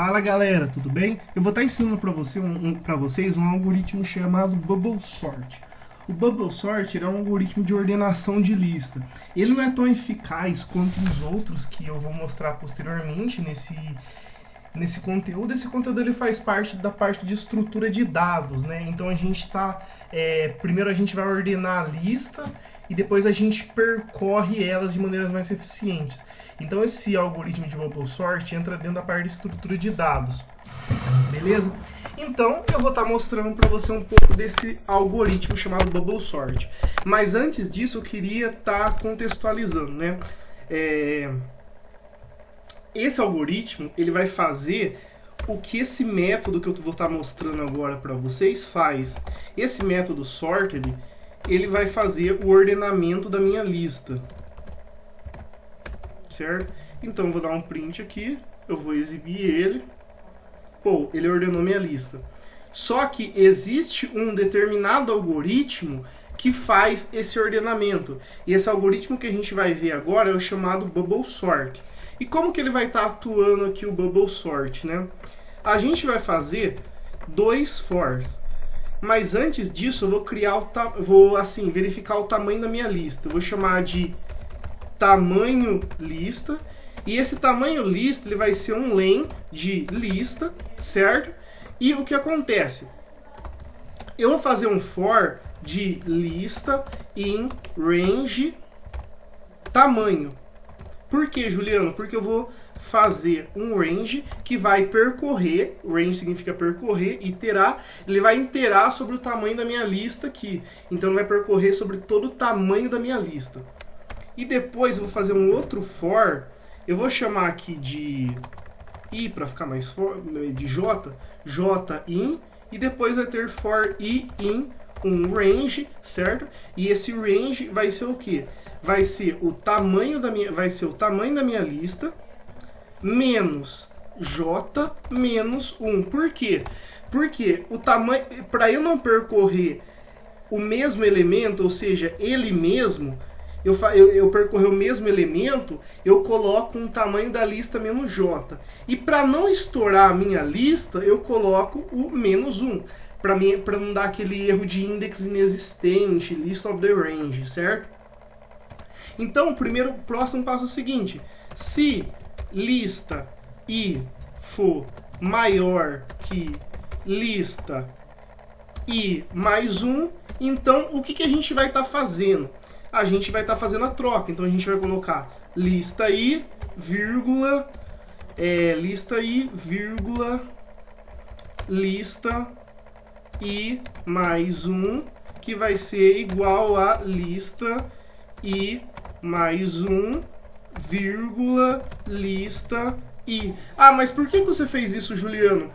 Fala galera, tudo bem? Eu vou estar ensinando para vocês um algoritmo chamado Bubble Sort. O Bubble Sort é um algoritmo de ordenação de lista. Ele não é tão eficaz quanto os outros que eu vou mostrar posteriormente nesse conteúdo. Esse conteúdo ele faz parte da parte de estrutura de dados, né? Então a gente primeiro a gente vai ordenar a lista e depois a gente percorre elas de maneiras mais eficientes. Então esse algoritmo de Bubble Sort entra dentro da parte de estrutura de dados, beleza? Então eu vou estar mostrando para você um pouco desse algoritmo chamado Bubble Sort. Mas antes disso eu queria estar contextualizando, né? Esse algoritmo ele vai fazer o que esse método que eu vou estar mostrando agora para vocês faz. Esse método sorted ele vai fazer o ordenamento da minha lista. Certo? Então eu vou dar um print aqui, eu vou exibir ele. Pô, ele ordenou minha lista. Só que existe um determinado algoritmo que faz esse ordenamento. E esse algoritmo que a gente vai ver agora é o chamado Bubble Sort. E como que ele vai estar atuando aqui o Bubble Sort, né? A gente vai fazer dois fors. Mas antes disso eu vou verificar o tamanho da minha lista. Eu vou chamar de tamanho lista, e esse tamanho lista ele vai ser um len de lista, certo? E o que acontece? Eu vou fazer um for de lista in range tamanho. Por que, Juliano? Porque eu vou fazer um range que vai percorrer, range significa percorrer, iterar, ele vai iterar sobre o tamanho da minha lista aqui. Então ele vai percorrer sobre todo o tamanho da minha lista. E depois eu vou fazer um outro for, eu vou chamar aqui de i para ficar mais de j in, e depois vai ter for i in um range, certo? E esse range vai ser o que? Vai ser o tamanho da minha lista menos j menos 1. Por quê? Porque o tamanho, para eu não percorrer o mesmo elemento, ou seja, ele mesmo, eu percorrer o mesmo elemento, eu coloco um tamanho da lista menos j. E para não estourar a minha lista, eu coloco o menos 1. Para não dar aquele erro de index inexistente, list of the range, certo? Então, o próximo passo é o seguinte. Se lista i for maior que lista i mais 1, então o que a gente vai estar fazendo? A gente vai estar fazendo a troca. Então a gente vai colocar lista i, vírgula, lista i mais 1, que vai ser igual a lista i mais 1, vírgula, lista i. Ah, mas por que você fez isso, Juliano?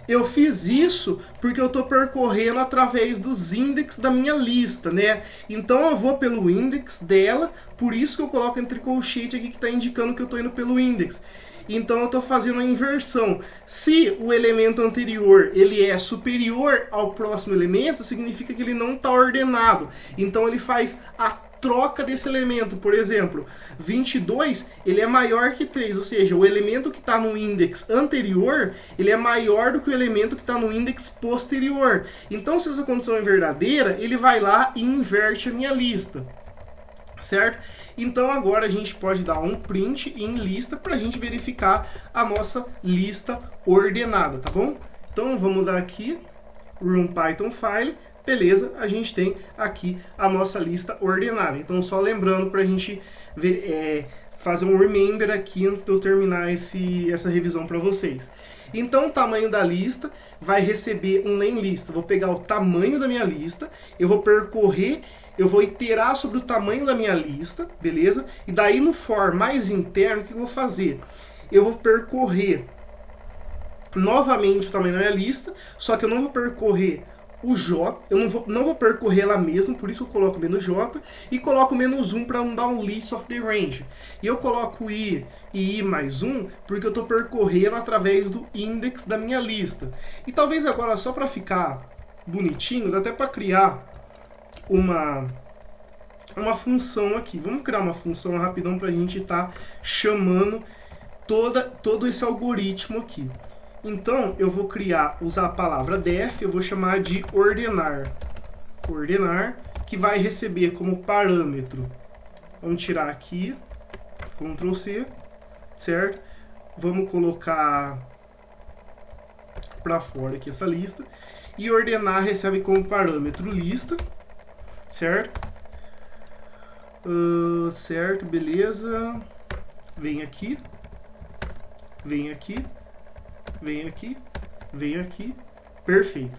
Eu fiz isso porque eu estou percorrendo através dos index da minha lista, né? Então eu vou pelo index dela, por isso que eu coloco entre colchete aqui que está indicando que eu estou indo pelo index. Então eu estou fazendo a inversão. Se o elemento anterior ele é superior ao próximo elemento, significa que ele não está ordenado. Então ele faz a troca desse elemento. Por exemplo, 22 ele é maior que 3, ou seja, o elemento que está no index anterior ele é maior do que o elemento que está no index posterior. Então, se essa condição é verdadeira, ele vai lá e inverte a minha lista, certo? Então agora a gente pode dar um print em lista para a gente verificar a nossa lista ordenada, tá bom? Então vamos dar aqui run Python file. Beleza, a gente tem aqui a nossa lista ordenada. Então, só lembrando para a gente fazer um remember aqui antes de eu terminar essa revisão para vocês. Então, o tamanho da lista vai receber um len lista. Vou pegar o tamanho da minha lista, eu vou percorrer, eu vou iterar sobre o tamanho da minha lista, beleza? E daí no for mais interno, o que eu vou fazer? Eu vou percorrer novamente o tamanho da minha lista, só que eu não vou percorrer o j, eu não vou percorrer ela mesmo, por isso eu coloco menos j e coloco menos 1 para não dar um list of the range. E eu coloco i e i mais 1 porque eu estou percorrendo através do index da minha lista. E talvez agora, só para ficar bonitinho, dá até para criar uma função aqui. Vamos criar uma função rapidão para a gente estar chamando todo esse algoritmo aqui. Então, eu vou usar a palavra def, eu vou chamar de ordenar. Ordenar, que vai receber como parâmetro. Vamos tirar aqui, Ctrl C, certo? Vamos colocar para fora aqui essa lista. E ordenar recebe como parâmetro lista, certo? Certo, beleza. Vem aqui, vem aqui, vem aqui, vem aqui. Perfeito.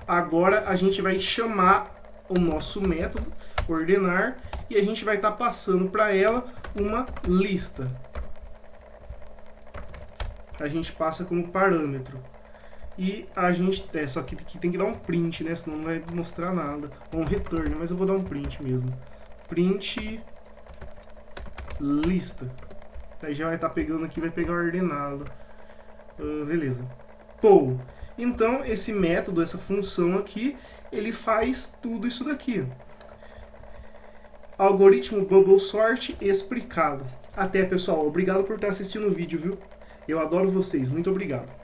Agora a gente vai chamar o nosso método, ordenar, e a gente vai estar passando para ela uma lista. A gente passa como parâmetro. E a gente... só que aqui tem que dar um print, né? Senão não vai mostrar nada. Ou um return, mas eu vou dar um print mesmo. Print lista. Aí já vai estar pegando aqui, vai pegar ordenado. Beleza. Poll. Então, esse método, essa função aqui, ele faz tudo isso daqui. Algoritmo Bubble Sort explicado. Até, pessoal. Obrigado por estar assistindo o vídeo, viu? Eu adoro vocês. Muito obrigado.